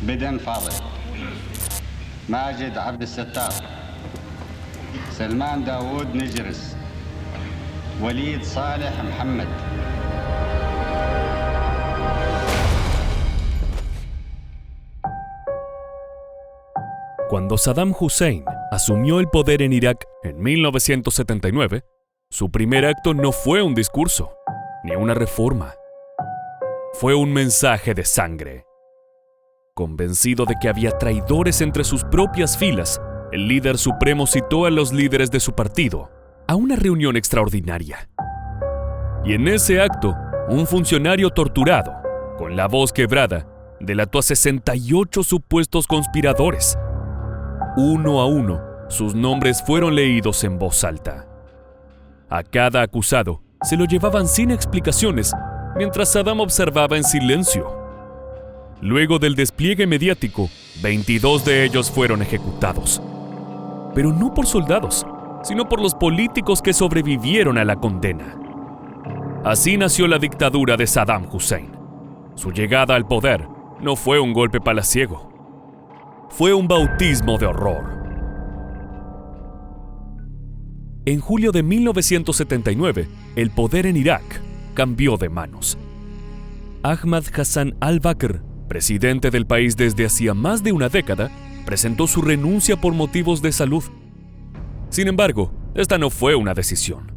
بدن فاضل، ماجد عبد الستار، سلمان داوود نجرس، وليد صالح محمد. Cuando Saddam Hussein asumió el poder en Irak en 1979, su primer acto no fue un discurso, ni una reforma. Fue un mensaje de sangre. Convencido de que había traidores entre sus propias filas, el líder supremo citó a los líderes de su partido a una reunión extraordinaria. Y en ese acto, un funcionario torturado, con la voz quebrada, delató a 68 supuestos conspiradores. Uno a uno, sus nombres fueron leídos en voz alta. A cada acusado se lo llevaban sin explicaciones, mientras Saddam observaba en silencio. Luego del despliegue mediático, 22 de ellos fueron ejecutados. Pero no por soldados, sino por los políticos que sobrevivieron a la condena. Así nació la dictadura de Saddam Hussein. Su llegada al poder no fue un golpe palaciego. Fue un bautismo de horror. En julio de 1979, el poder en Irak cambió de manos. Ahmad Hassan al-Bakr, presidente del país desde hacía más de una década, presentó su renuncia por motivos de salud. Sin embargo, esta no fue una decisión.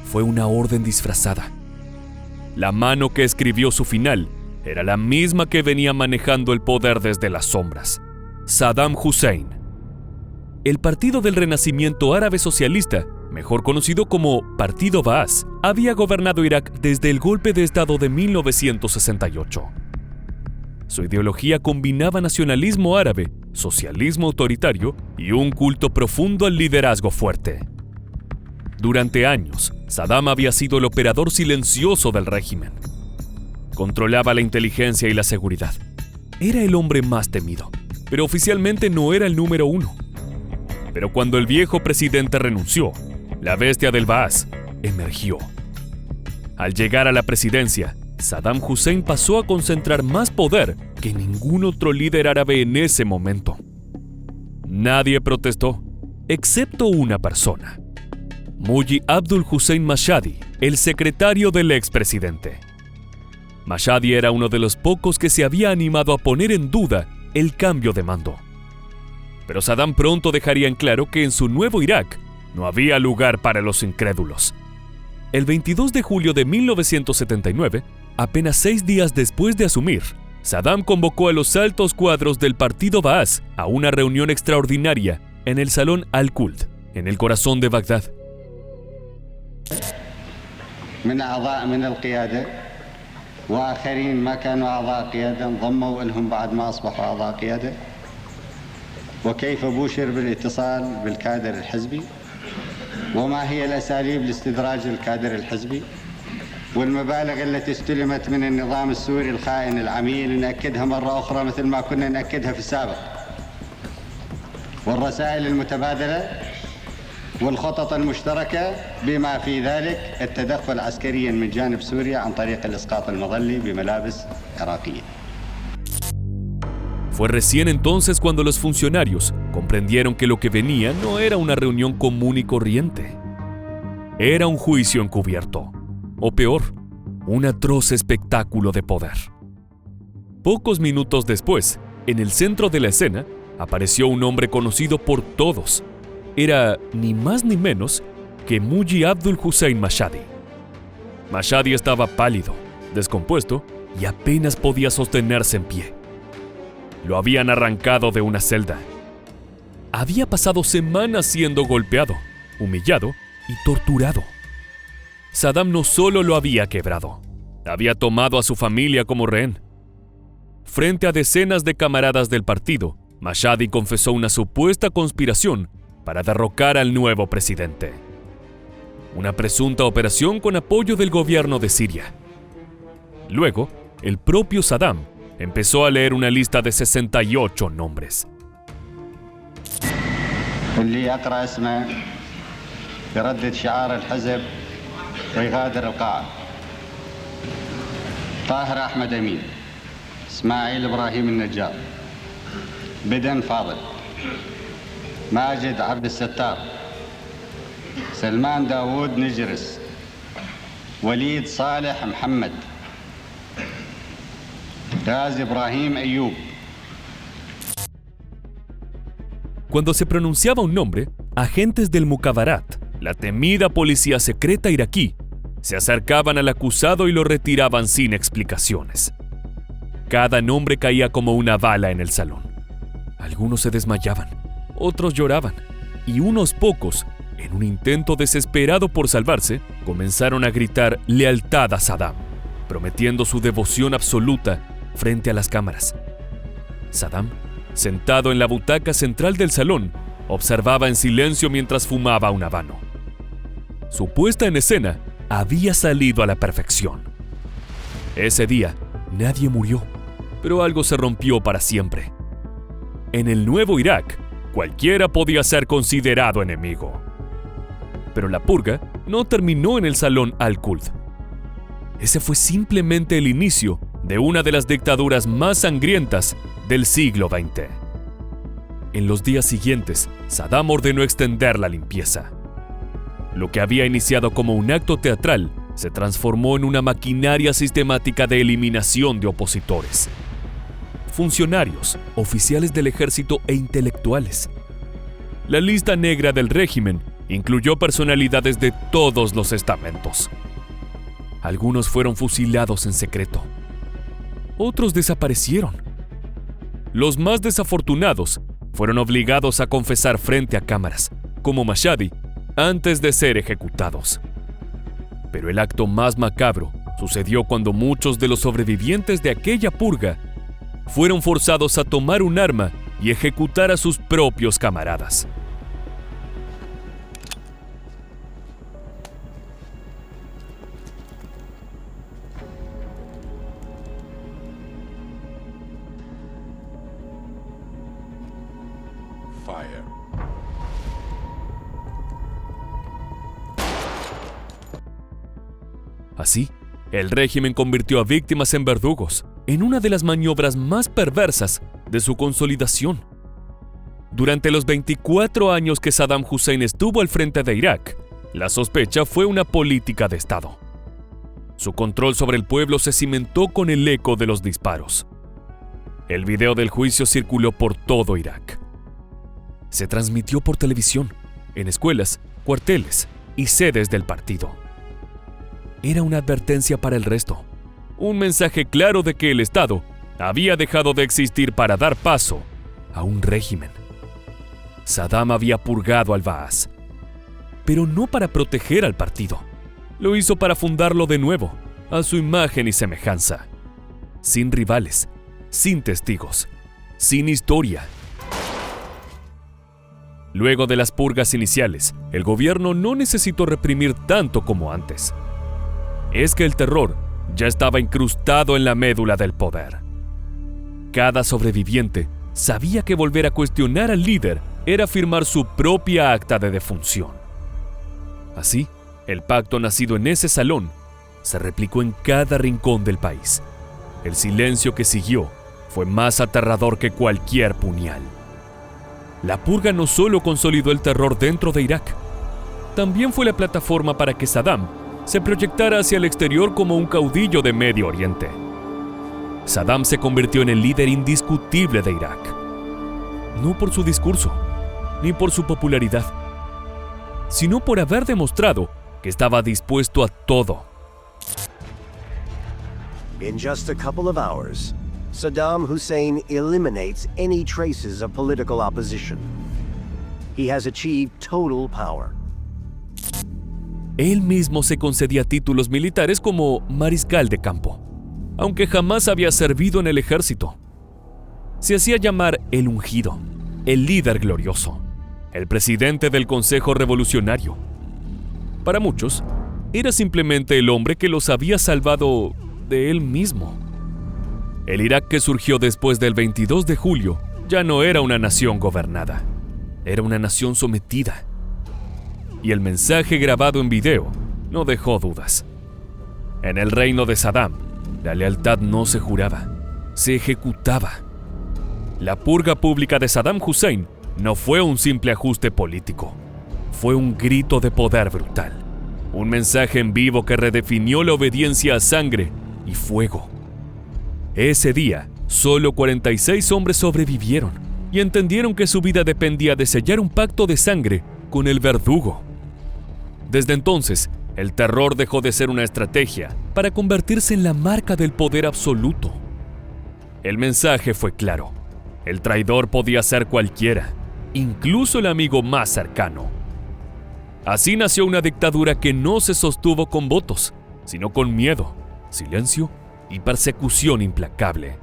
Fue una orden disfrazada. La mano que escribió su final era la misma que venía manejando el poder desde las sombras: Saddam Hussein. El Partido del Renacimiento Árabe Socialista, mejor conocido como Partido Baas, había gobernado Irak desde el golpe de Estado de 1968. Su ideología combinaba nacionalismo árabe, socialismo autoritario y un culto profundo al liderazgo fuerte. Durante años, Saddam había sido el operador silencioso del régimen. Controlaba la inteligencia y la seguridad. Era el hombre más temido, pero oficialmente no era el número uno. Pero cuando el viejo presidente renunció, la bestia del Baas emergió. Al llegar a la presidencia, Saddam Hussein pasó a concentrar más poder que ningún otro líder árabe en ese momento. Nadie protestó, excepto una persona: Muji Abdul Hussein Mashhadi, el secretario del expresidente. Mashhadi era uno de los pocos que se había animado a poner en duda el cambio de mando. Pero Saddam pronto dejaría en claro que en su nuevo Irak no había lugar para los incrédulos. El 22 de julio de 1979, apenas 6 días después de asumir, Saddam convocó a los altos cuadros del Partido Baas a una reunión extraordinaria en el Salón Al-Quld, en el corazón de Bagdad. من أعضاء من القيادة وآخرين ما كانوا أعضاء قيادة انضموا لهم بعد ما أصبحوا أعضاء قيادة، وكيف بوشر بالاتصال بالكادر الحزبي، وما هي الأساليب لاستدراج الكادر الحزبي، والمبالغ التي استلمت من النظام السوري الخائن العميل نأكدها مرة أخرى مثل ما كنا نأكدها في السابق، والرسائل المتبادلة والخطط المشتركة بما في ذلك التدخل عسكريا من جانب سوريا عن طريق الإسقاط المظلي بملابس عراقية. Fue recién entonces cuando los funcionarios comprendieron que lo que venía no era una reunión común y corriente. Era un juicio encubierto, o peor, un atroz espectáculo de poder. Pocos minutos después, en el centro de la escena, apareció un hombre conocido por todos. Era ni más ni menos que Muji Abdul Hussein Mashhadi. Mashhadi estaba pálido, descompuesto y apenas podía sostenerse en pie. Lo habían arrancado de una celda. Había pasado semanas siendo golpeado, humillado y torturado. Saddam no solo lo había quebrado, había tomado a su familia como rehén. Frente a decenas de camaradas del partido, Mashhadi confesó una supuesta conspiración para derrocar al nuevo presidente. Una presunta operación con apoyo del gobierno de Siria. Luego, el propio Saddam empezó a leer una lista de 68 nombres. اللي يقرأ اسمه يردد شعار الحزب ويغادر القاعة: طاهر أحمد أمين، إسماعيل إبراهيم النجار، بدن فاضل، ماجد عبد الستار، سلمان داوود نجرس، وليد صالح محمد، راز Ibrahim Ayub. Cuando se pronunciaba un nombre, agentes del Mukhabarat, la temida policía secreta iraquí, se acercaban al acusado y lo retiraban sin explicaciones. Cada nombre caía como una bala en el salón. Algunos se desmayaban, otros lloraban, y unos pocos, en un intento desesperado por salvarse, comenzaron a gritar lealtad a Saddam, prometiendo su devoción absoluta frente a las cámaras. Saddam, sentado en la butaca central del salón, observaba en silencio mientras fumaba un habano. Su puesta en escena había salido a la perfección. Ese día, nadie murió, pero algo se rompió para siempre. En el nuevo Irak, cualquiera podía ser considerado enemigo. Pero la purga no terminó en el salón Al-Qud. Ese fue simplemente el inicio de una de las dictaduras más sangrientas del siglo XX. En los días siguientes, Saddam ordenó extender la limpieza. Lo que había iniciado como un acto teatral se transformó en una maquinaria sistemática de eliminación de opositores. Funcionarios, oficiales del ejército e intelectuales. La lista negra del régimen incluyó personalidades de todos los estamentos. Algunos fueron fusilados en secreto. Otros desaparecieron. Los más desafortunados fueron obligados a confesar frente a cámaras, como Mashhadi, antes de ser ejecutados. Pero el acto más macabro sucedió cuando muchos de los sobrevivientes de aquella purga fueron forzados a tomar un arma y ejecutar a sus propios camaradas. Fire. Así, el régimen convirtió a víctimas en verdugos, en una de las maniobras más perversas de su consolidación. Durante los 24 años que Saddam Hussein estuvo al frente de Irak, la sospecha fue una política de Estado. Su control sobre el pueblo se cimentó con el eco de los disparos. El video del juicio circuló por todo Irak. Se transmitió por televisión, en escuelas, cuarteles y sedes del partido. Era una advertencia para el resto, un mensaje claro de que el Estado había dejado de existir para dar paso a un régimen. Saddam había purgado al Baas, pero no para proteger al partido. Lo hizo para fundarlo de nuevo, a su imagen y semejanza. Sin rivales, sin testigos, sin historia. Luego de las purgas iniciales, el gobierno no necesitó reprimir tanto como antes. Es que el terror ya estaba incrustado en la médula del poder. Cada sobreviviente sabía que volver a cuestionar al líder era firmar su propia acta de defunción. Así, el pacto nacido en ese salón se replicó en cada rincón del país. El silencio que siguió fue más aterrador que cualquier puñal. La purga no solo consolidó el terror dentro de Irak, también fue la plataforma para que Saddam se proyectara hacia el exterior como un caudillo de Medio Oriente. Saddam se convirtió en el líder indiscutible de Irak. No por su discurso, ni por su popularidad, sino por haber demostrado que estaba dispuesto a todo. In just a couple of hours, Saddam Hussein eliminates any traces of political opposition. He has achieved total power. Él mismo se concedía títulos militares como mariscal de campo, aunque jamás había servido en el ejército. Se hacía llamar el ungido, el líder glorioso, el presidente del Consejo Revolucionario. Para muchos, era simplemente el hombre que los había salvado de él mismo. El Irak que surgió después del 22 de julio ya no era una nación gobernada, era una nación sometida. Y el mensaje grabado en video no dejó dudas. En el reino de Saddam, la lealtad no se juraba, se ejecutaba. La purga pública de Saddam Hussein no fue un simple ajuste político. Fue un grito de poder brutal. Un mensaje en vivo que redefinió la obediencia a sangre y fuego. Ese día, solo 46 hombres sobrevivieron y entendieron que su vida dependía de sellar un pacto de sangre con el verdugo. Desde entonces, el terror dejó de ser una estrategia para convertirse en la marca del poder absoluto. El mensaje fue claro. El traidor podía ser cualquiera, incluso el amigo más cercano. Así nació una dictadura que no se sostuvo con votos, sino con miedo, silencio y persecución implacable.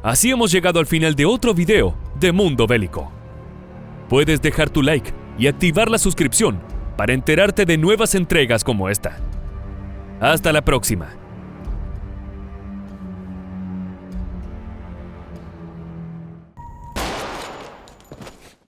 Así hemos llegado al final de otro video de Mundo Bélico. Puedes dejar tu like y activar la suscripción para enterarte de nuevas entregas como esta. Hasta la próxima.